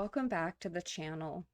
welcome back to the channel.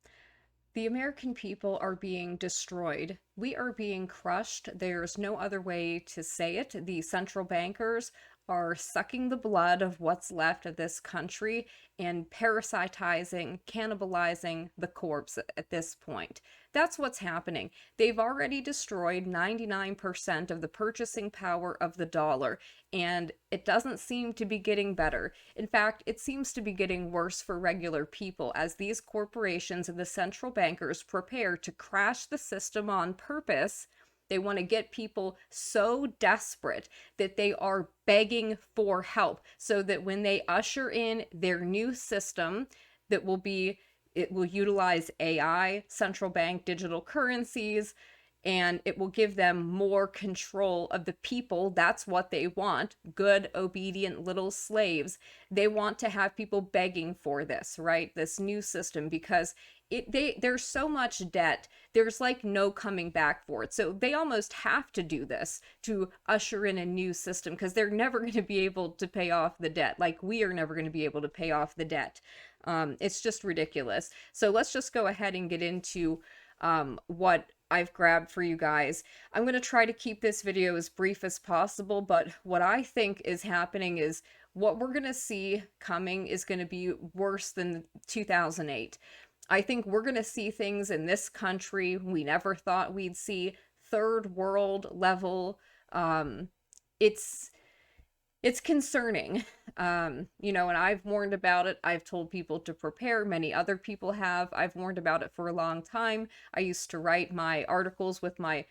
The American people are being destroyed. We are being crushed. There's no other way to say it. The central bankers are sucking the blood of what's left of this country and parasitizing, cannibalizing the corpse at this point. That's what's happening. They've already destroyed 99% of the purchasing power of the dollar, and it doesn't seem to be getting better. In fact, it seems to be getting worse for regular people as these corporations and the central bankers prepare to crash the system on purpose. They want to get people so desperate that they are begging for help so that when they usher in their new system that it will utilize AI, central bank digital currencies, and it will give them more control of the people. That's what they want. Good, obedient little slaves. They want to have people begging for this, right? This new system, because there's so much debt. There's like no coming back for it. So they almost have to do this to usher in a new system because they're never going to be able to pay off the debt. Like we are never going to be able to pay off the debt. It's just ridiculous. So let's just go ahead and get into what I've grabbed for you guys. I'm going to try to keep this video as brief as possible, but what I think is happening is what we're going to see coming is going to be worse than 2008. I think we're going to see things in this country we never thought we'd see, third world level. It's concerning, and I've warned about it. I've told people to prepare. Many other people have. I've warned about it for a long time. I used to write my articles with my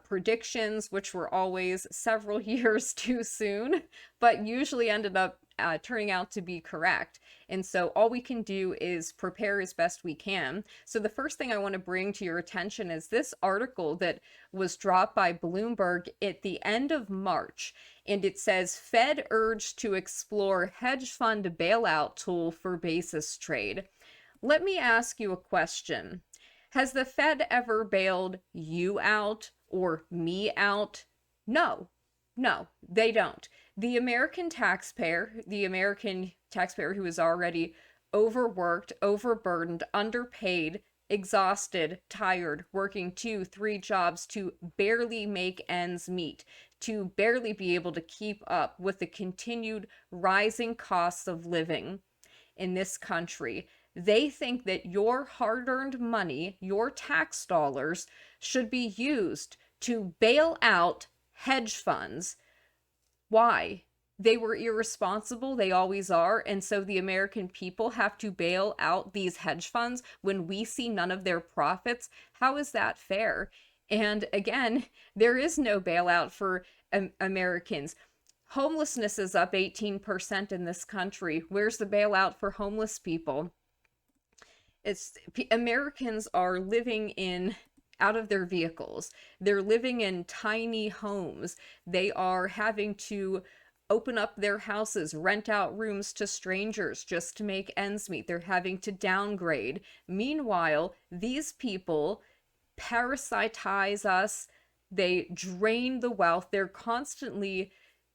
predictions, which were always several years too soon, but usually ended up turning out to be correct. And so all we can do is prepare as best we can. So the first thing I want to bring to your attention is this article that was dropped by Bloomberg at the end of March. And it says, Fed urged to explore hedge fund bailout tool for basis trade. Let me ask you a question. Has the Fed ever bailed you out or me out? No, they don't. The American taxpayer who is already overworked, overburdened, underpaid, exhausted, tired, working 2-3 jobs to barely make ends meet, to barely be able to keep up with the continued rising costs of living in this country. They think that your hard-earned money, your tax dollars, should be used to bail out hedge funds. Why? They were irresponsible. They always are. And so the American people have to bail out these hedge funds when we see none of their profits. How is that fair? And again, there is no bailout for Americans. Homelessness is up 18% in this country. Where's the bailout for homeless people? Americans are living out of their vehicles. They're living in tiny homes. They are having to open up their houses, rent out rooms to strangers just to make ends meet. They're having to downgrade. Meanwhile, these people parasitize us. They drain the wealth. They're constantly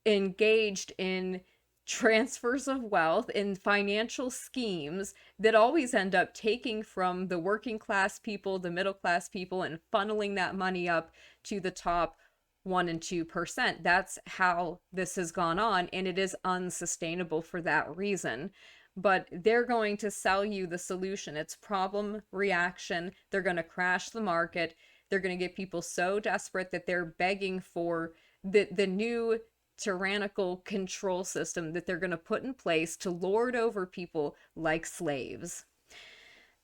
engaged in transfers of wealth in financial schemes that always end up taking from the working class people, the middle class people, and funneling that money up to the top 1 and 2%. That's how this has gone on, and it is unsustainable for that reason. But they're going to sell you the solution. It's problem reaction. They're going to crash the market. They're going to get people so desperate that they're begging for the new tyrannical control system that they're going to put in place to lord over people like slaves.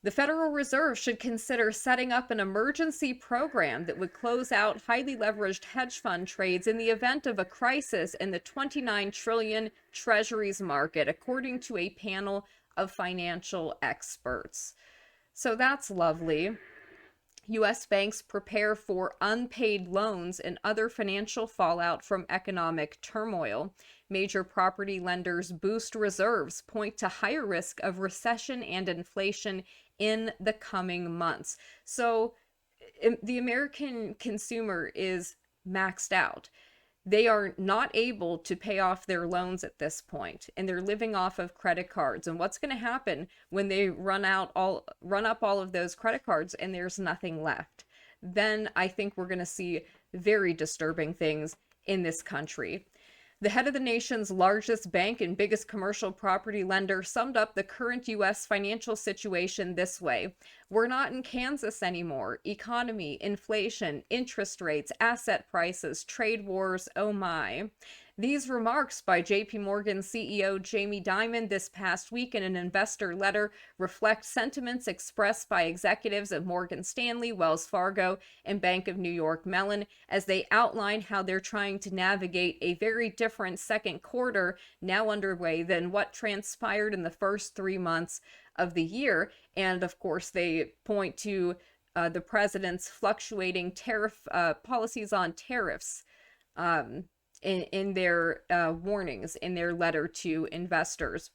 The Federal Reserve should consider setting up an emergency program that would close out highly leveraged hedge fund trades in the event of a crisis in the 29 trillion treasuries market, according to a panel of financial experts. So that's lovely. U.S. banks prepare for unpaid loans and other financial fallout from economic turmoil. Major property lenders boost reserves, point to higher risk of recession and inflation in the coming months. So the American consumer is maxed out. they are not able to pay off their loans at this point, and they're living off of credit cards. And what's going to happen when they run up all of those credit cards and there's nothing left? Then I think we're going to see very disturbing things in this country. The head of the nation's largest bank and biggest commercial property lender summed up the current U.S. financial situation this way: "We're not in Kansas anymore. Economy, inflation, interest rates, asset prices, trade wars, oh my." These remarks by JP Morgan CEO Jamie Dimon this past week in an investor letter reflect sentiments expressed by executives of Morgan Stanley, Wells Fargo, and Bank of New York Mellon as they outline how they're trying to navigate a very different second quarter now underway than what transpired in the first 3 months of the year. And of course, they point to the president's fluctuating tariff policies on tariffs um, in their warnings in their letter to investors.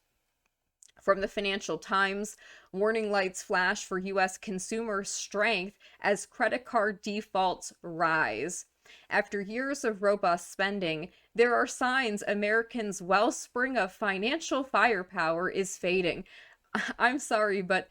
From the Financial Times, warning lights flash for U.S. consumer strength as credit card defaults rise. After years of robust spending, there are signs Americans' wellspring of financial firepower is fading. I'm sorry, but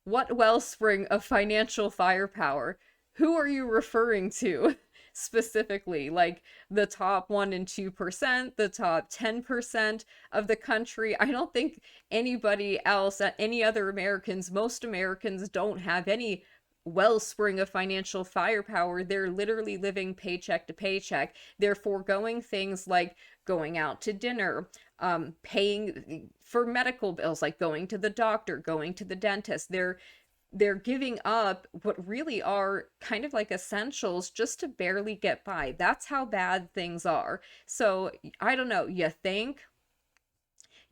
what wellspring of financial firepower? Who are you referring to specifically? Like the top 1 and 2%, the top 10% of the country? I don't think anybody else, any other Americans, most Americans don't have any wellspring of financial firepower. They're literally living paycheck to paycheck. They're foregoing things like going out to dinner, paying for medical bills, like going to the doctor, going to the dentist. They're giving up what really are kind of like essentials just to barely get by. That's how bad things are. So I don't know, you think?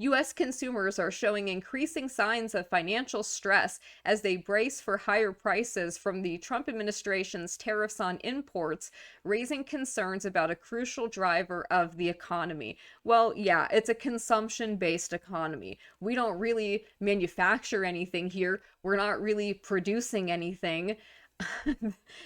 U.S. consumers are showing increasing signs of financial stress as they brace for higher prices from the Trump administration's tariffs on imports, raising concerns about a crucial driver of the economy. Well, yeah, it's a consumption-based economy. We don't really manufacture anything here. We're not really producing anything.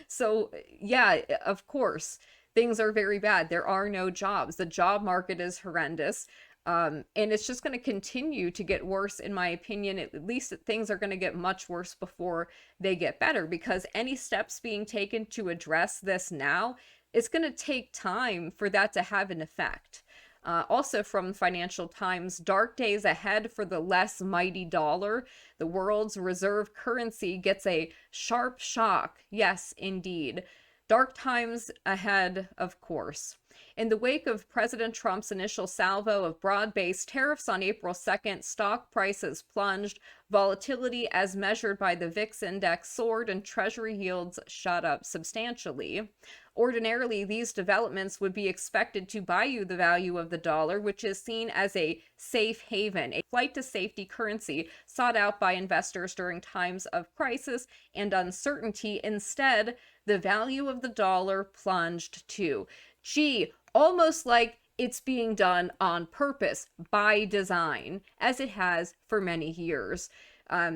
So, yeah, of course, things are very bad. There are no jobs. The job market is horrendous. And it's just going to continue to get worse, in my opinion. At least things are going to get much worse before they get better, because any steps being taken to address this now, it's going to take time for that to have an effect. Also from Financial Times, dark days ahead for the less mighty dollar. The world's reserve currency gets a sharp shock. Yes, indeed. Dark times ahead, of course. In the wake of President Trump's initial salvo of broad-based tariffs on April 2nd, stock prices plunged, volatility as measured by the VIX index soared, and Treasury yields shot up substantially. Ordinarily, these developments would be expected to bayou the value of the dollar, which is seen as a safe haven, a flight to safety currency sought out by investors during times of crisis and uncertainty. Instead, the value of the dollar plunged too. Gee, almost like it's being done on purpose, by design, as it has for many years.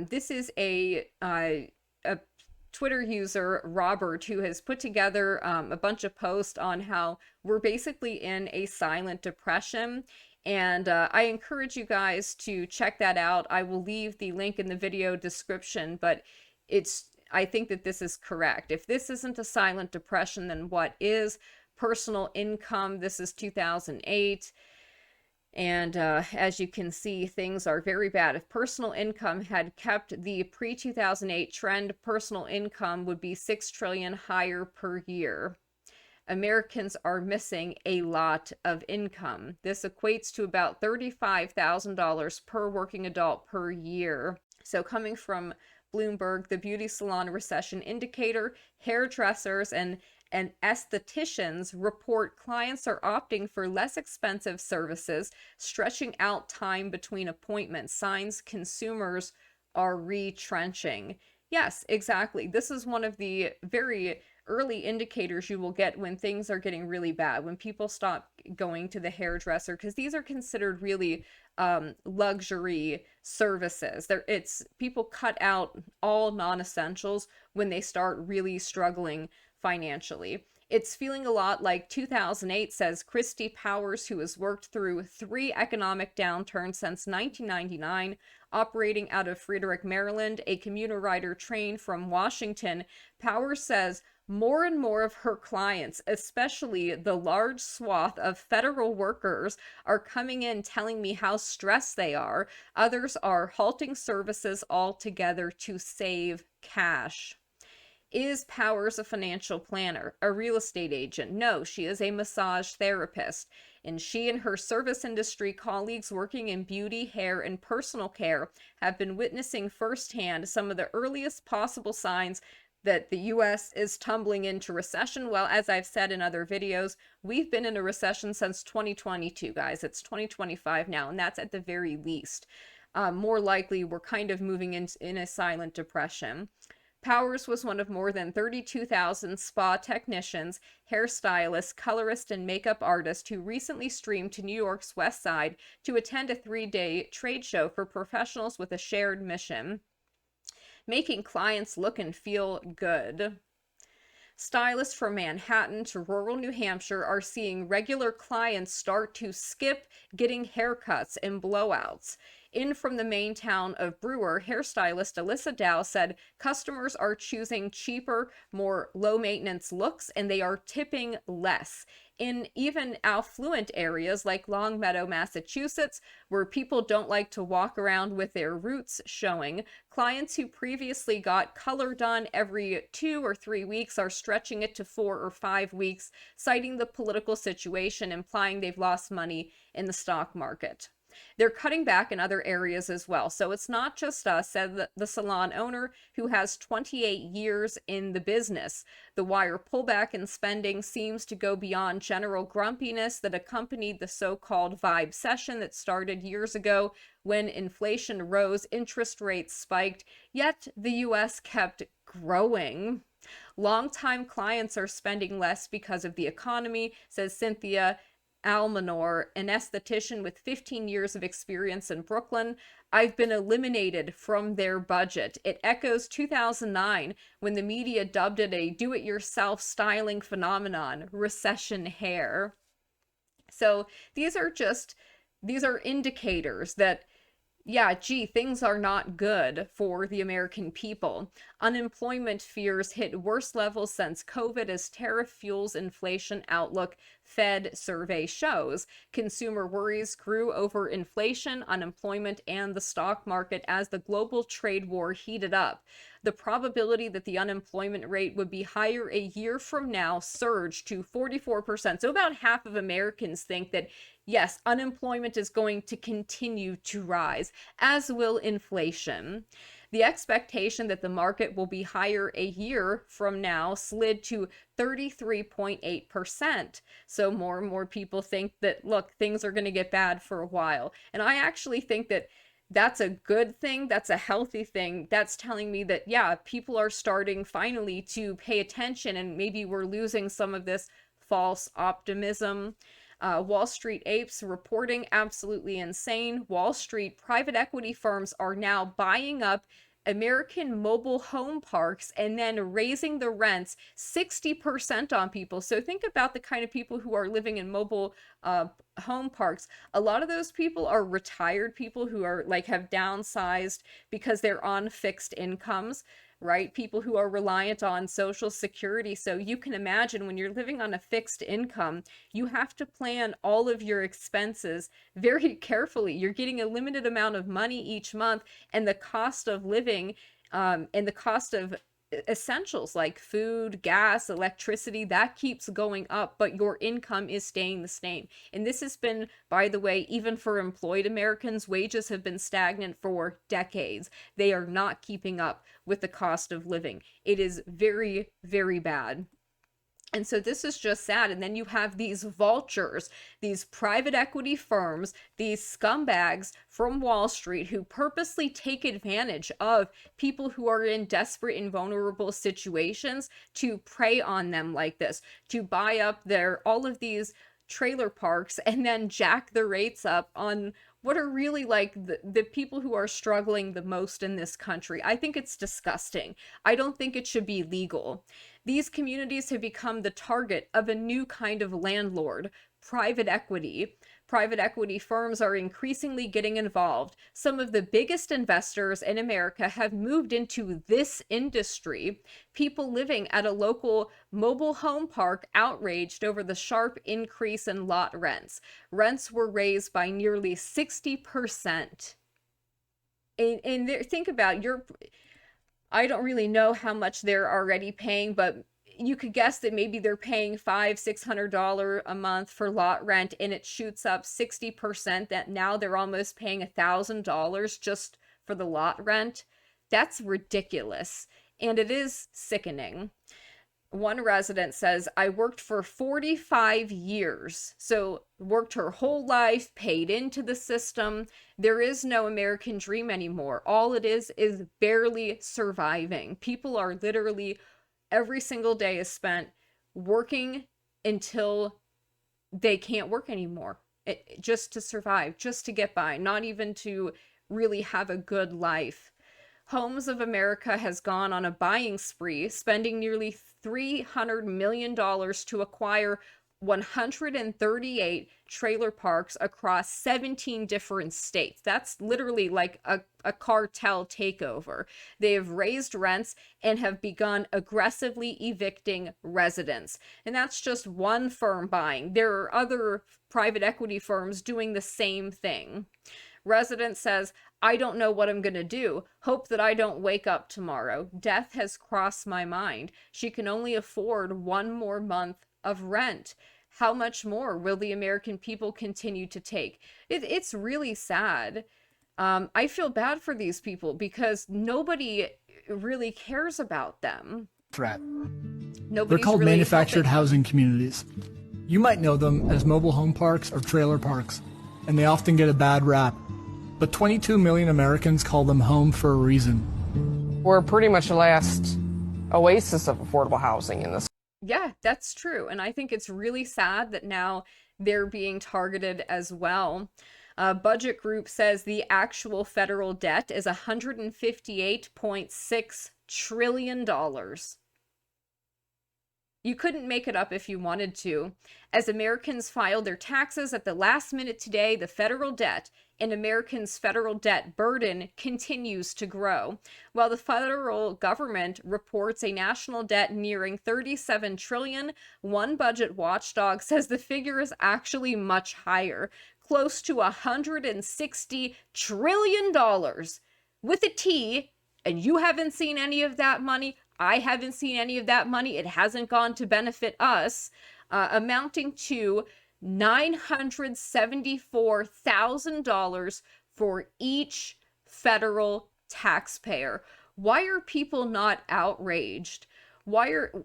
This is a Twitter user, Robert, who has put together a bunch of posts on how we're basically in a silent depression. And I encourage you guys to check that out. I will leave the link in the video description, but I think that this is correct. If this isn't a silent depression, then what is? Personal income, this is 2008. And as you can see, things are very bad. If personal income had kept the pre-2008 trend, personal income would be $6 trillion higher per year. Americans are missing a lot of income. This equates to about $35,000 per working adult per year. So coming from Bloomberg, the beauty salon recession indicator, hairdressers and estheticians report clients are opting for less expensive services, stretching out time between appointments. Signs consumers are retrenching. Yes, exactly. This is one of the very early indicators you will get when things are getting really bad, when people stop going to the hairdresser, because these are considered really luxury services. It's people cut out all non-essentials when they start really struggling financially. It's feeling a lot like 2008, says Christy Powers, who has worked through 3 economic downturns since 1999, operating out of Frederick, Maryland, a commuter rider trained from Washington. Powers says more and more of her clients, especially the large swath of federal workers, are coming in telling me how stressed they are. Others are halting services altogether to save cash. Is Powers a financial planner, a real estate agent? No, she is a massage therapist. And she and her service industry colleagues working in beauty, hair, and personal care have been witnessing firsthand some of the earliest possible signs that the US is tumbling into recession. Well, as I've said in other videos, we've been in a recession since 2022, guys. It's 2025 now, and that's at the very least. More likely, we're kind of moving in a silent depression. Powers was one of more than 32,000 spa technicians, hairstylists, colorists, and makeup artists who recently streamed to New York's West Side to attend a 3-day trade show for professionals with a shared mission: making clients look and feel good. Stylists from Manhattan to rural New Hampshire are seeing regular clients start to skip getting haircuts and blowouts. In from the main town of Brewer, hairstylist Alyssa Dow said customers are choosing cheaper, more low maintenance looks, and they are tipping less. In even affluent areas like Longmeadow, Massachusetts, where people don't like to walk around with their roots showing, clients who previously got color done every 2 or 3 weeks are stretching it to 4 or 5 weeks, citing the political situation, implying they've lost money in the stock market. They're cutting back in other areas as well. So it's not just us, said the salon owner, who has 28 years in the business. The Wire pullback in spending seems to go beyond general grumpiness that accompanied the so-called vibe session that started years ago when inflation rose, interest rates spiked, yet the US kept growing. Longtime clients are spending less because of the economy, says Cynthia Almanor, an esthetician with 15 years of experience in Brooklyn. I've been eliminated from their budget. It echoes 2009 when the media dubbed it a do-it-yourself styling phenomenon, recession hair. So these are indicators that, yeah, gee, things are not good for the American people. Unemployment fears hit worst levels since COVID as tariff fuels inflation outlook, Fed survey shows. Consumer worries grew over inflation, unemployment, and the stock market as the global trade war heated up. The probability that the unemployment rate would be higher a year from now surged to 44%. So about half of Americans think that, yes, unemployment is going to continue to rise, as will inflation. The expectation that the market will be higher a year from now slid to 33.8%. So more and more people think that, look, things are going to get bad for a while. And I actually think that that's a good thing. That's a healthy thing. That's telling me that, yeah, people are starting finally to pay attention, and maybe we're losing some of this false optimism. Wall Street apes reporting absolutely insane. Wall Street private equity firms are now buying up American mobile home parks and then raising the rents 60% on people. So think about the kind of people who are living in mobile home parks. A lot of those people are retired people who are like have downsized because they're on fixed incomes, right? People who are reliant on Social Security. So you can imagine when you're living on a fixed income, you have to plan all of your expenses very carefully. You're getting a limited amount of money each month, and the cost of living and the cost of essentials like food, gas, electricity, that keeps going up, but your income is staying the same. And this has been, by the way, even for employed Americans, wages have been stagnant for decades. They are not keeping up with the cost of living. It is very, very bad. And so this is just sad. And then you have these vultures, these private equity firms, these scumbags from Wall Street who purposely take advantage of people who are in desperate and vulnerable situations to prey on them like this, to buy up all of these trailer parks and then jack the rates up on what are really like the people who are struggling the most in this country. I think it's disgusting. I don't think it should be legal. These communities have become the target of a new kind of landlord, private equity. Private equity firms are increasingly getting involved. Some of the biggest investors in America have moved into this industry. People living at a local mobile home park outraged over the sharp increase in lot rents. Rents were raised by nearly 60%. And think about I don't really know how much they're already paying, but you could guess that maybe they're paying $500-600 a month for lot rent, and it shoots up 60%, that now they're almost paying $1,000 just for the lot rent. That's ridiculous, and it is sickening. One resident says, I worked for 45 years. So worked her whole life, paid into the system. There is no American dream anymore. All it is barely surviving. People are literally, every single day is spent working until they can't work anymore. Just to survive, just to get by, not even to really have a good life. Homes of America has gone on a buying spree, spending nearly $300 million to acquire 138 trailer parks across 17 different states. That's literally like a cartel takeover. They have raised rents and have begun aggressively evicting residents. And that's just one firm buying. There are other private equity firms doing the same thing. Resident says, I don't know what I'm going to do. Hope that I don't wake up tomorrow. Death has crossed my mind. She can only afford one more month of rent. How much more will the American people continue to take? It's really sad. I feel bad for these people because nobody really cares about them. Threat. Nobody's They're called really manufactured helping housing communities. You might know them as mobile home parks or trailer parks, and they often get a bad rap. But 22 million Americans call them home for a reason. We're pretty much the last oasis of affordable housing in this. Yeah, that's true. And I think it's really sad that now they're being targeted as well. Budget Group says the actual federal debt is $158.6 trillion. You couldn't make it up if you wanted to. As Americans filed their taxes at the last minute today, the federal debt and Americans' federal debt burden continues to grow. While the federal government reports a national debt nearing $37 trillion, one budget watchdog says the figure is actually much higher, close to $160 trillion with a T, and you haven't seen any of that money. I haven't seen any of that money. It hasn't gone to benefit us, amounting to $974,000 for each federal taxpayer. Why are people not outraged? You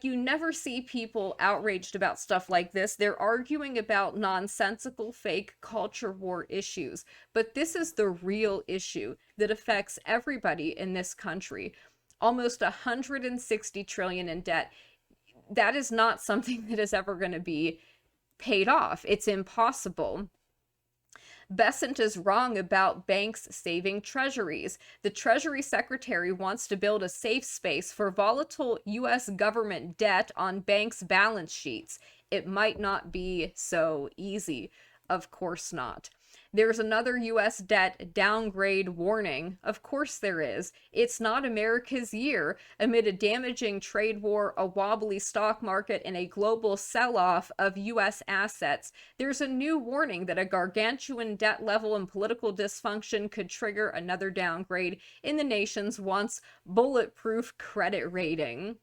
never see people outraged about stuff like this. They're arguing about nonsensical fake culture war issues. But this is the real issue that affects everybody in this country. Almost $160 trillion in debt. That is not something that is ever going to be paid off. It's impossible. Besant is wrong about banks saving treasuries. The Treasury Secretary wants to build a safe space for volatile U.S. government debt on banks' balance sheets. It might not be so easy. Of course not. There's another U.S. debt downgrade warning. Of course there is. It's not America's year. Amid a damaging trade war, a wobbly stock market, and a global sell-off of U.S. assets, there's a new warning that a gargantuan debt level and political dysfunction could trigger another downgrade in the nation's once bulletproof credit rating.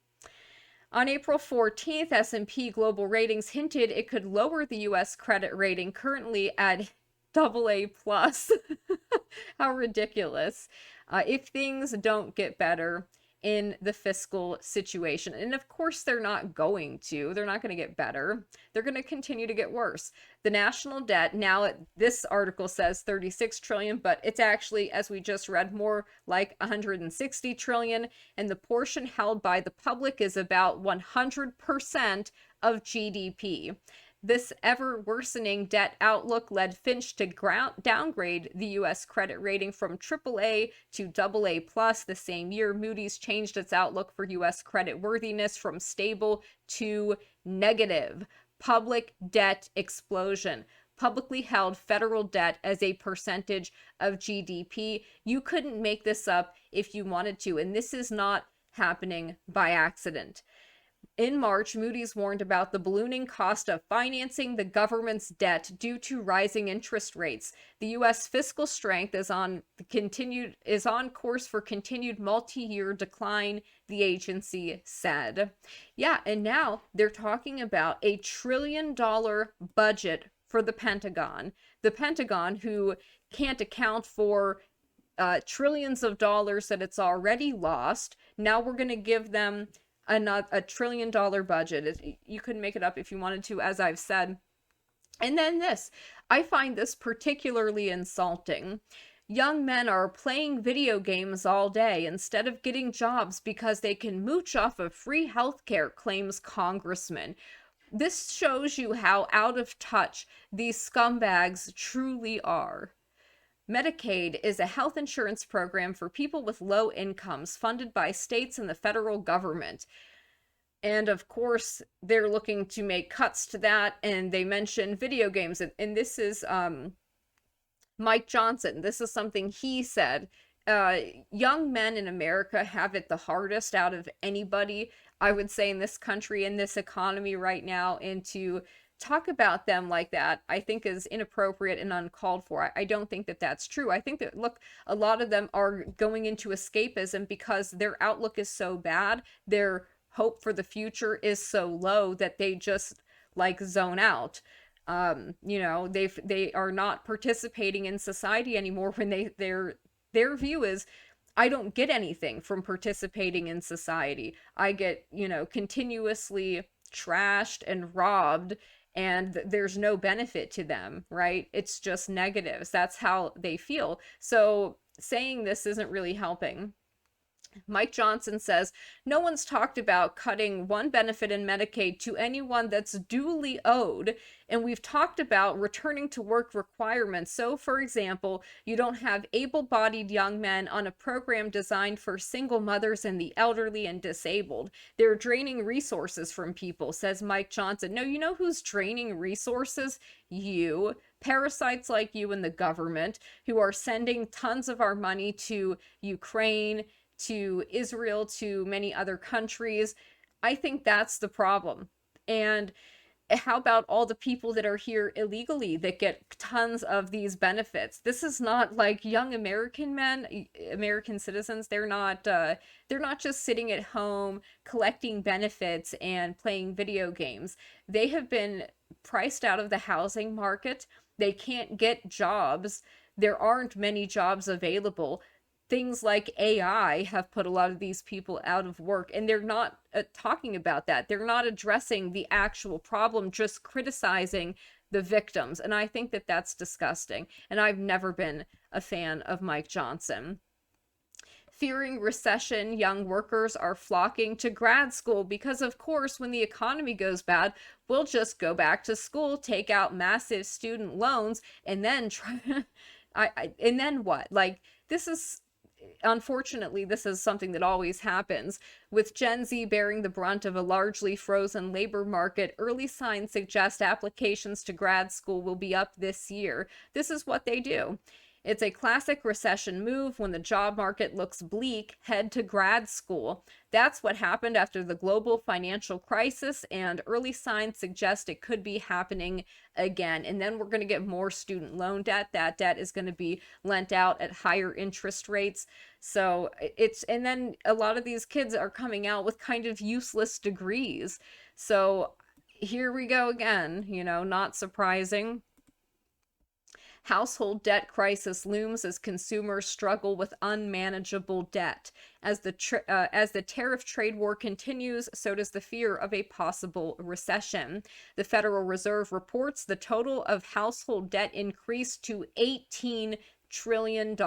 On April 14th, S&P Global Ratings hinted it could lower the U.S. credit rating, currently at AA+. How ridiculous. If things don't get better in the fiscal situation. And of course they're not going to. They're not going to get better. They're going to continue to get worse. The national debt, now this article says 36 trillion, but it's actually, as we just read, more like 160 trillion. And the portion held by the public is about 100% of GDP. This ever worsening debt outlook led Finch to downgrade the U.S. credit rating from AAA to AA plus. The same year, Moody's changed its outlook for U.S. credit worthiness from stable to negative. Public debt explosion. Publicly held federal debt as a percentage of GDP. You couldn't make this up if you wanted to, and this is not happening by accident. In March, Moody's warned about the ballooning cost of financing the government's debt due to rising interest rates. The U.S. fiscal strength is on course for continued multi-year decline, the agency said. Yeah, and now they're talking about a $1 trillion budget for the Pentagon. The Pentagon, who can't account for trillions of dollars that it's already lost. Now we're going to give them a $1 trillion budget. You could make it up if you wanted to, as I've said. And then this, I find this particularly insulting. Young men are playing video games all day instead of getting jobs because they can mooch off of free healthcare, claims congressman. This shows you how out of touch these scumbags truly are. Medicaid is a health insurance program for people with low incomes funded by states and the federal government. And of course, they're looking to make cuts to that, and they mention video games. And this is Mike Johnson. This is something he said. Young men in America have it the hardest out of anybody, I would say, in this country, in this economy right now, and to talk about them like that, I think, is inappropriate and uncalled for. I don't think that that's true. I think that, look, a lot of them are going into escapism because their outlook is so bad, their hope for the future is so low that they just like zone out. They are not participating in society anymore when their view is, I don't get anything from participating in society. I get, continuously trashed and robbed, and there's no benefit to them, right? It's just negatives. That's how they feel. So saying this isn't really helping. Mike Johnson says, no one's talked about cutting one benefit in Medicaid to anyone that's duly owed, and we've talked about returning to work requirements. So, for example, you don't have able-bodied young men on a program designed for single mothers and the elderly and disabled. They're draining resources from people, says Mike Johnson. No, you know who's draining resources? You. Parasites like you in the government, who are sending tons of our money to Ukraine, to Israel, to many other countries. I think that's the problem. And how about all the people that are here illegally that get tons of these benefits? This is not like young American men, American citizens. They're not just sitting at home collecting benefits and playing video games. They have been priced out of the housing market. They can't get jobs. There aren't many jobs available. Things like AI have put a lot of these people out of work, and they're not talking about that. They're not addressing the actual problem, just criticizing the victims. And I think that that's disgusting. And I've never been a fan of Mike Johnson. Fearing recession, young workers are flocking to grad school because, of course, when the economy goes bad, we'll just go back to school, take out massive student loans, and then try. And then what? Like, this is. Unfortunately, this is something that always happens. With Gen Z bearing the brunt of a largely frozen labor market, early signs suggest applications to grad school will be up this year. This is what they do. It's a classic recession move. When the job market looks bleak, head to grad school. That's what happened after the global financial crisis, and early signs suggest it could be happening again. And then we're going to get more student loan debt. That debt is going to be lent out at higher interest rates. So and then a lot of these kids are coming out with kind of useless degrees. So here we go again, not surprising. Household debt crisis looms as consumers struggle with unmanageable debt. As the tariff trade war continues, so does the fear of a possible recession. The Federal Reserve reports the total of household debt increased to $18 trillion.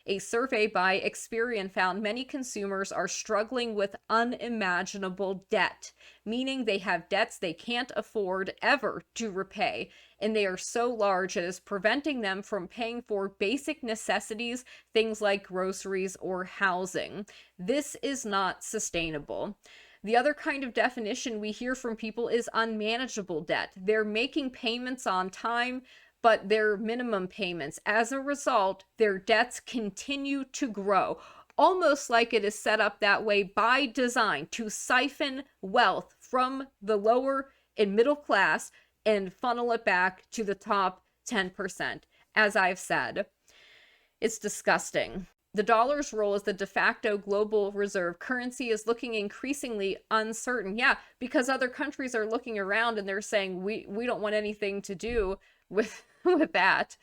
A survey by Experian found many consumers are struggling with unimaginable debt, meaning they have debts they can't afford ever to repay, and they are so large it is preventing them from paying for basic necessities, things like groceries or housing. This is not sustainable. The other kind of definition we hear from people is unmanageable debt. They're making payments on time, but they're minimum payments. As a result, their debts continue to grow, almost like it is set up that way by design to siphon wealth from the lower and middle class and funnel it back to the top 10%. As I've said, it's disgusting. The dollar's role as the de facto global reserve currency is looking increasingly uncertain. Yeah, because other countries are looking around and they're saying we don't want anything to do with with that.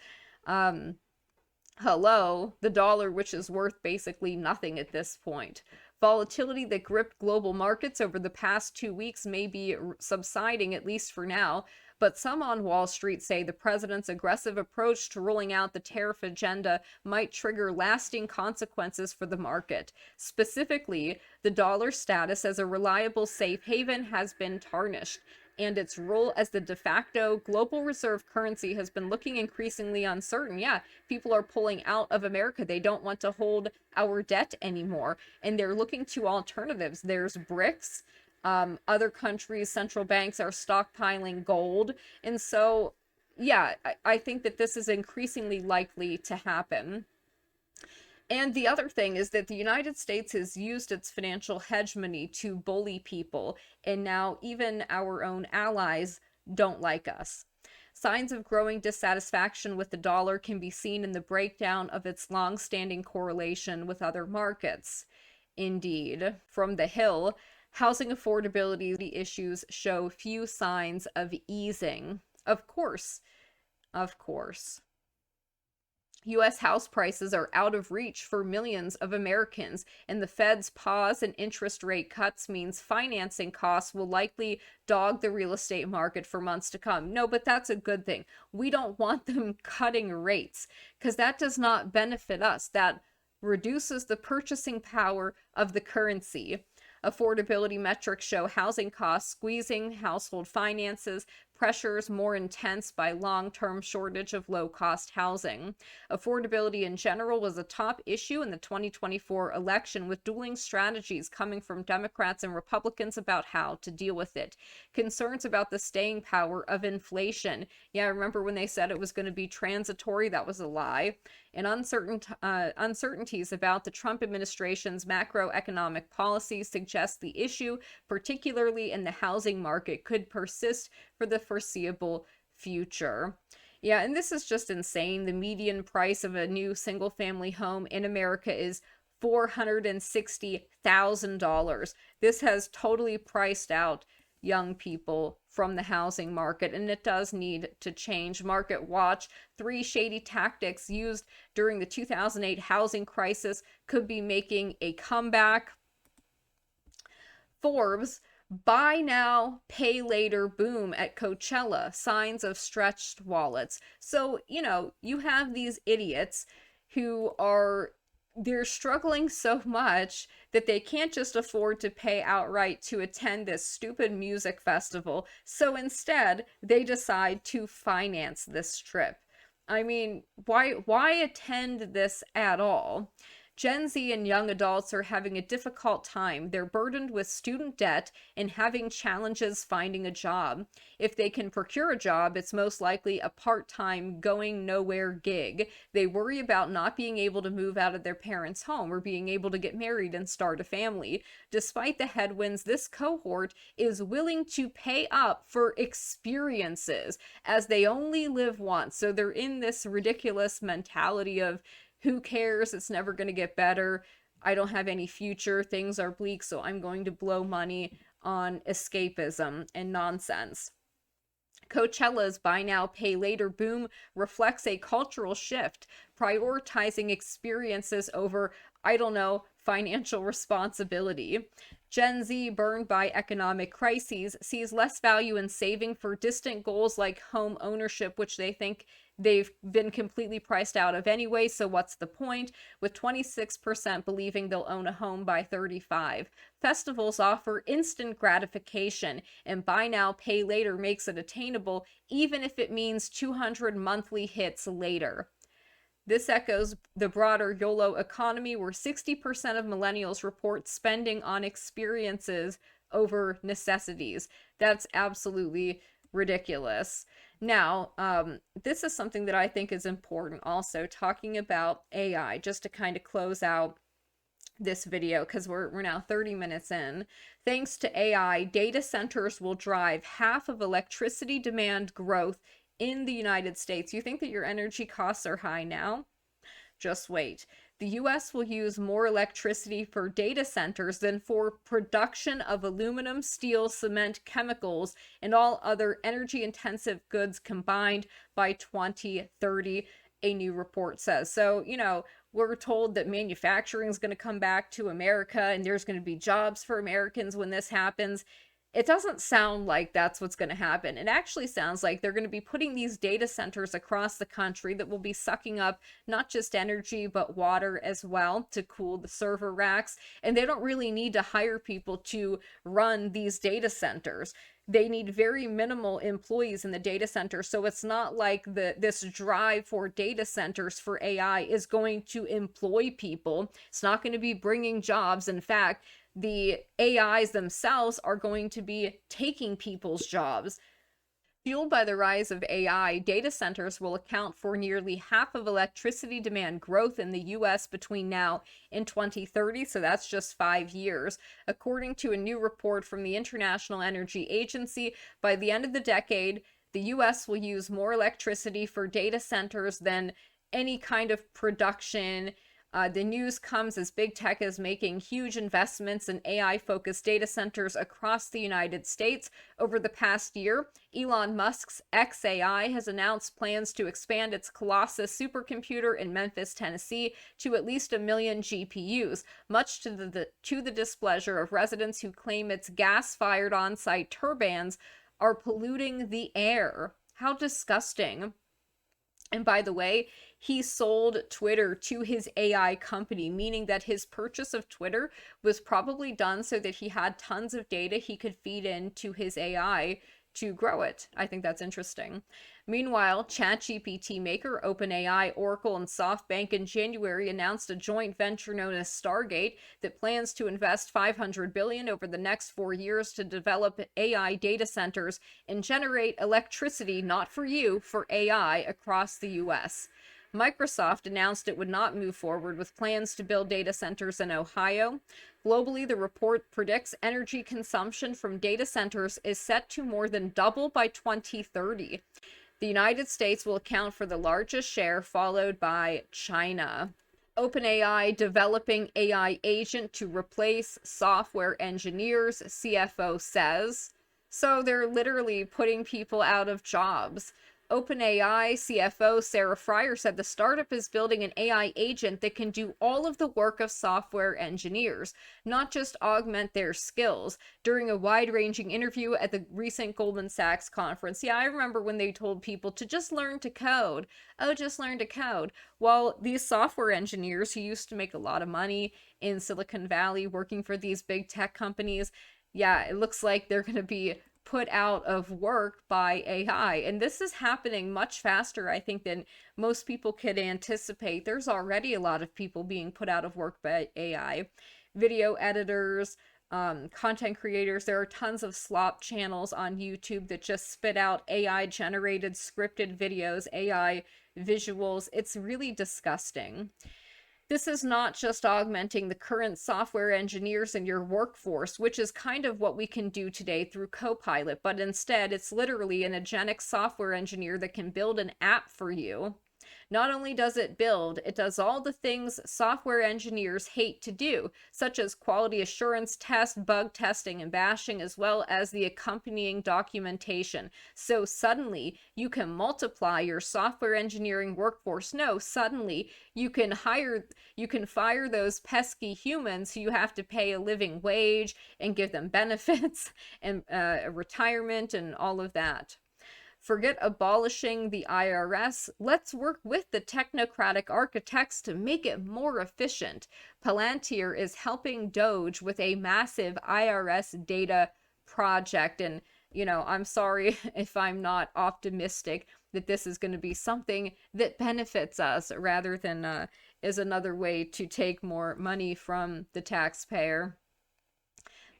Hello, the dollar, which is worth basically nothing at this point. Volatility that gripped global markets over the past 2 weeks may be subsiding, at least for now, but some on Wall Street say the president's aggressive approach to rolling out the tariff agenda might trigger lasting consequences for the market. Specifically, the dollar's status as a reliable safe haven has been tarnished, and its role as the de facto global reserve currency has been looking increasingly uncertain. Yeah, people are pulling out of America. They don't want to hold our debt anymore, and they're looking to alternatives. There's BRICS. Other countries' central banks are stockpiling gold. And so, yeah, I think that this is increasingly likely to happen. And the other thing is that the United States has used its financial hegemony to bully people, and now even our own allies don't like us. Signs of growing dissatisfaction with the dollar can be seen in the breakdown of its long-standing correlation with other markets. Indeed, from the Hill, housing affordability issues show few signs of easing. Of course. U.S. house prices are out of reach for millions of Americans, and the Fed's pause in interest rate cuts means financing costs will likely dog the real estate market for months to come. No, but that's a good thing. We don't want them cutting rates, because that does not benefit us. That reduces the purchasing power of the currency. Affordability metrics show housing costs squeezing household finances, pressures more intense by long-term shortage of low-cost housing. Affordability in general was a top issue in the 2024 election, with dueling strategies coming from Democrats and Republicans about how to deal with it. Concerns about the staying power of inflation. Yeah, remember when they said it was going to be transitory? That was a lie. And uncertainties about the Trump administration's macroeconomic policies suggest the issue, particularly in the housing market, could persist for the foreseeable future. Yeah, and this is just insane. The median price of a new single-family home in America is $460,000. This has totally priced out young people from the housing market, and it does need to change. Market Watch, 3 shady tactics used during the 2008 housing crisis could be making a comeback. Forbes, buy now, pay later boom at Coachella, signs of stretched wallets. So, you have these idiots who they're struggling so much that they can't just afford to pay outright to attend this stupid music festival. So instead, they decide to finance this trip. I mean, why attend this at all? Gen Z and young adults are having a difficult time. They're burdened with student debt and having challenges finding a job. If they can procure a job, it's most likely a part-time, going nowhere gig. They worry about not being able to move out of their parents' home or being able to get married and start a family. Despite the headwinds, this cohort is willing to pay up for experiences, as they only live once. So they're in this ridiculous mentality of, who cares? It's never going to get better. I don't have any future. Things are bleak, so I'm going to blow money on escapism and nonsense. Coachella's buy now, pay later boom reflects a cultural shift, prioritizing experiences over, financial responsibility. Gen Z, burned by economic crises, sees less value in saving for distant goals like home ownership, which they think they've been completely priced out of anyway, so what's the point? With 26% believing they'll own a home by 35. Festivals offer instant gratification, and buy now, pay later makes it attainable, even if it means 200 monthly hits later. This echoes the broader YOLO economy, where 60% of millennials report spending on experiences over necessities. That's absolutely ridiculous. Now, this is something that I think is important also, talking about AI, just to kind of close out this video, because we're now 30 minutes in. Thanks to AI, data centers will drive half of electricity demand growth in the United States. You think that your energy costs are high now? Just wait. The US will use more electricity for data centers than for production of aluminum, steel, cement, chemicals, and all other energy intensive goods combined by 2030, a new report says. So, we're told that manufacturing is going to come back to America and there's going to be jobs for Americans when this happens. It doesn't sound like that's what's going to happen. It actually sounds like they're going to be putting these data centers across the country that will be sucking up not just energy, but water as well to cool the server racks. And they don't really need to hire people to run these data centers. They need very minimal employees in the data center. So it's not like this drive for data centers for AI is going to employ people. It's not going to be bringing jobs. In fact, the AIs themselves are going to be taking people's jobs. Fueled by the rise of AI, data centers will account for nearly half of electricity demand growth in the US between now and 2030, so that's just 5 years. According to a new report from the International Energy Agency, by the end of the decade, the US will use more electricity for data centers than any kind of production. The news comes as big tech is making huge investments in AI-focused data centers across the United States. Over the past year, Elon Musk's xAI has announced plans to expand its Colossus supercomputer in Memphis, Tennessee, to at least 1 million GPUs, much to the displeasure of residents who claim its gas-fired on-site turbines are polluting the air. How disgusting. And by the way, he sold Twitter to his AI company, meaning that his purchase of Twitter was probably done so that he had tons of data he could feed into his AI to grow it. I think that's interesting. Meanwhile, ChatGPT maker OpenAI, Oracle, and SoftBank in January announced a joint venture known as Stargate that plans to invest $500 billion over the next 4 years to develop AI data centers and generate electricity, not for you, for AI across the US. Microsoft announced it would not move forward with plans to build data centers in Ohio. Globally, the report predicts energy consumption from data centers is set to more than double by 2030. The United States will account for the largest share, followed by China. OpenAI developing AI agent to replace software engineers, CFO says. So they're literally putting people out of jobs. OpenAI CFO Sarah Fryer said the startup is building an AI agent that can do all of the work of software engineers, not just augment their skills. During a wide-ranging interview at the recent Goldman Sachs conference, yeah, I remember when they told people to just learn to code. Oh, just learn to code. Well, these software engineers who used to make a lot of money in Silicon Valley working for these big tech companies, yeah, it looks like they're going to be put out of work by AI. And this is happening much faster, I think, than most people could anticipate. There's already a lot of people being put out of work by AI. Video editors, content creators. There are tons of slop channels on YouTube that just spit out AI generated scripted videos, AI visuals. It's really disgusting. This is not just augmenting the current software engineers in your workforce, which is kind of what we can do today through Copilot, but instead it's literally an agentic software engineer that can build an app for you. Not only does it build, it does all the things software engineers hate to do, such as quality assurance test, bug testing, and bashing, as well as the accompanying documentation. So suddenly you can multiply your software engineering workforce. No, suddenly you can fire those pesky humans who you have to pay a living wage and give them benefits and retirement and all of that. Forget abolishing the IRS. Let's work with the technocratic architects to make it more efficient. Palantir is helping Doge with a massive IRS data project. And, I'm sorry if I'm not optimistic that this is going to be something that benefits us rather than is another way to take more money from the taxpayer.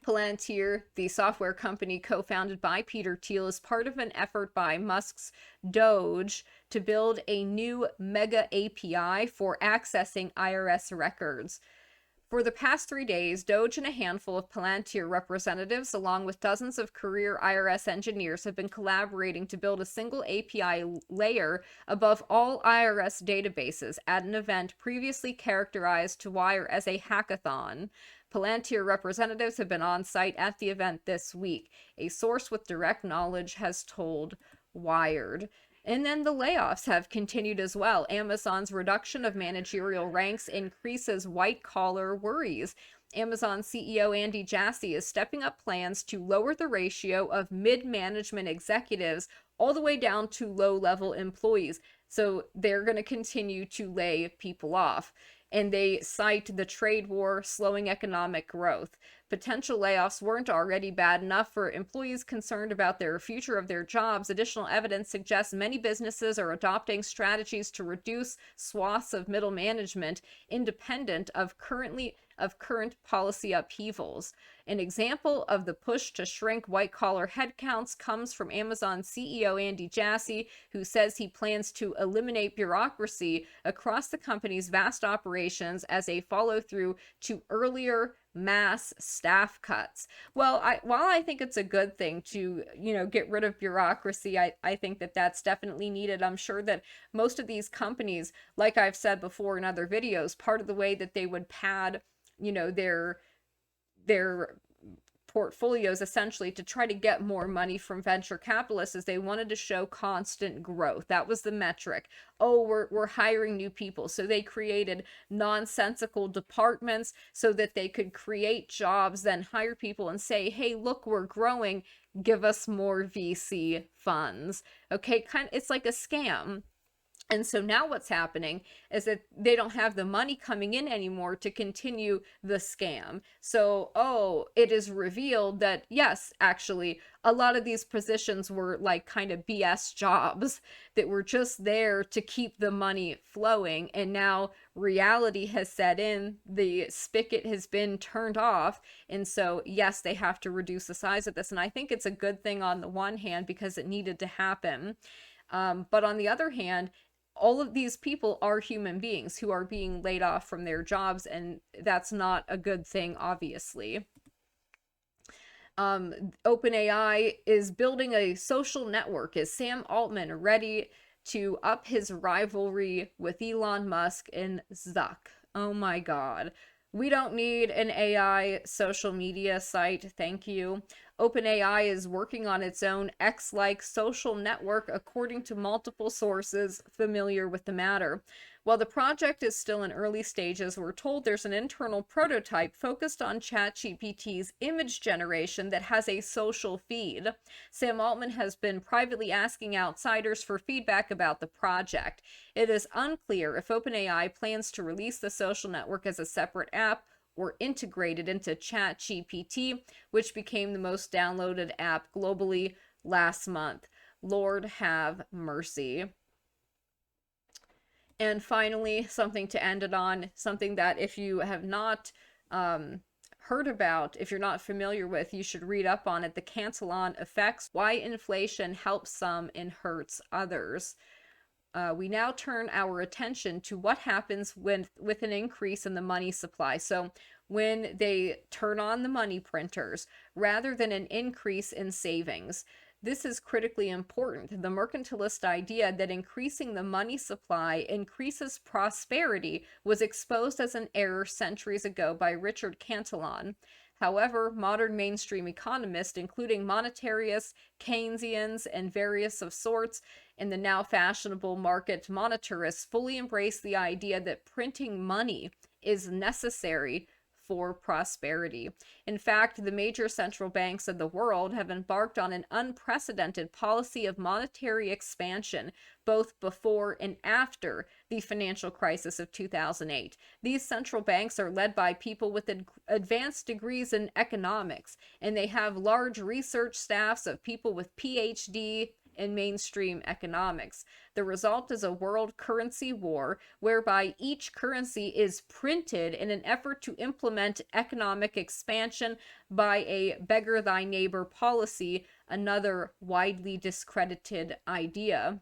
Palantir, the software company co-founded by Peter Thiel, is part of an effort by Musk's Doge to build a new mega API for accessing IRS records. For the past 3 days, Doge and a handful of Palantir representatives, along with dozens of career IRS engineers, have been collaborating to build a single API layer above all IRS databases at an event previously characterized to Wire as a hackathon. Palantir representatives have been on site at the event this week, a source with direct knowledge has told Wired. And then the layoffs have continued as well. Amazon's reduction of managerial ranks increases white-collar worries. Amazon CEO Andy Jassy is stepping up plans to lower the ratio of mid-management executives all the way down to low-level employees. So they're going to continue to lay people off. And they cite the trade war slowing economic growth. Potential layoffs weren't already bad enough for employees concerned about their future of their jobs. Additional evidence suggests many businesses are adopting strategies to reduce swaths of middle management independent of current policy upheavals. An example of the push to shrink white-collar headcounts comes from Amazon CEO Andy Jassy, who says he plans to eliminate bureaucracy across the company's vast operations as a follow-through to earlier mass staff cuts. Well, while I think it's a good thing to, get rid of bureaucracy, I think that that's definitely needed. I'm sure that most of these companies, like I've said before in other videos, part of the way that they would pad, their portfolios essentially to try to get more money from venture capitalists is they wanted to show constant growth. That was the metric. Oh, we're hiring new people. So they created nonsensical departments so that they could create jobs, then hire people and say, hey, look, we're growing. Give us more VC funds. Okay, it's like a scam. And so now what's happening is that they don't have the money coming in anymore to continue the scam. So, it is revealed that, yes, actually, a lot of these positions were like kind of BS jobs that were just there to keep the money flowing. And now reality has set in, the spigot has been turned off. And so, yes, they have to reduce the size of this. And I think it's a good thing on the one hand because it needed to happen. But on the other hand, all of these people are human beings who are being laid off from their jobs, and that's not a good thing, obviously. OpenAI is building a social network. Is Sam Altman ready to up his rivalry with Elon Musk and Zuck? Oh my God. We don't need an AI social media site, thank you. OpenAI is working on its own X-like social network, according to multiple sources familiar with the matter. While the project is still in early stages, we're told there's an internal prototype focused on ChatGPT's image generation that has a social feed. Sam Altman has been privately asking outsiders for feedback about the project. It is unclear if OpenAI plans to release the social network as a separate app or integrated into ChatGPT, which became the most downloaded app globally last month. Lord have mercy. And finally, something to end it on, something that if you have not heard about, if you're not familiar with, you should read up on it, the Cantillon effects, why inflation helps some and hurts others. We now turn our attention to what happens with an increase in the money supply. So when they turn on the money printers, rather than an increase in savings, This is critically important. The mercantilist idea that increasing the money supply increases prosperity was exposed as an error centuries ago by Richard Cantillon. However, modern mainstream economists, including monetarists, Keynesians, and various of sorts, and the now fashionable market monetarists, fully embrace the idea that printing money is necessary for prosperity. In fact, the major central banks of the world have embarked on an unprecedented policy of monetary expansion, both before and after the financial crisis of 2008. These central banks are led by people with advanced degrees in economics, and they have large research staffs of people with PhD in mainstream economics. The result is a world currency war whereby each currency is printed in an effort to implement economic expansion by a beggar thy neighbor policy, another widely discredited idea.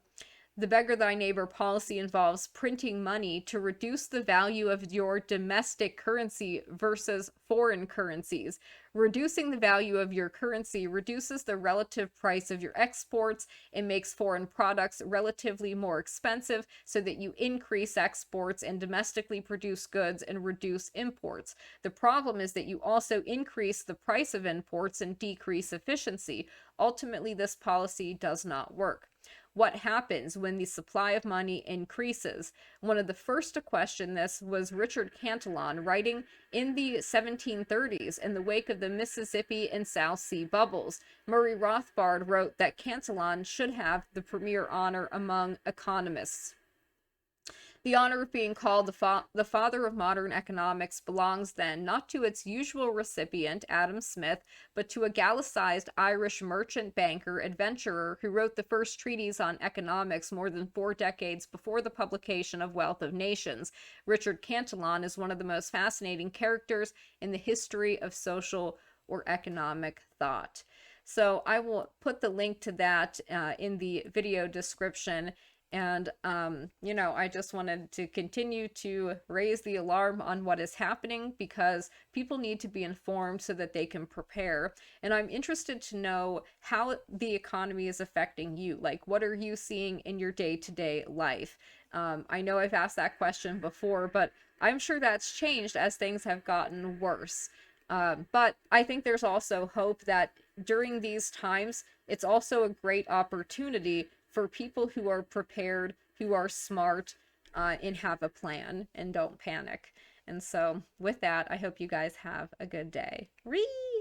The beggar thy neighbor policy involves printing money to reduce the value of your domestic currency versus foreign currencies. Reducing the value of your currency reduces the relative price of your exports and makes foreign products relatively more expensive so that you increase exports and domestically produce goods and reduce imports. The problem is that you also increase the price of imports and decrease efficiency. Ultimately, this policy does not work. What happens when the supply of money increases? One of the first to question this was Richard Cantillon, writing in the 1730s in the wake of the Mississippi and South Sea bubbles. Murray Rothbard wrote that Cantillon should have the premier honor among economists. The honor of being called the father of modern economics belongs then not to its usual recipient, Adam Smith, but to a Gallicized Irish merchant banker adventurer who wrote the first treatise on economics more than 4 decades before the publication of Wealth of Nations. Richard Cantillon is one of the most fascinating characters in the history of social or economic thought. So I will put the link to that in the video description. And, I just wanted to continue to raise the alarm on what is happening because people need to be informed so that they can prepare. And I'm interested to know how the economy is affecting you. Like, what are you seeing in your day-to-day life? I know I've asked that question before, but I'm sure that's changed as things have gotten worse. But I think there's also hope that during these times, it's also a great opportunity for people who are prepared, who are smart, and have a plan and don't panic. And so with that, I hope you guys have a good day. Read!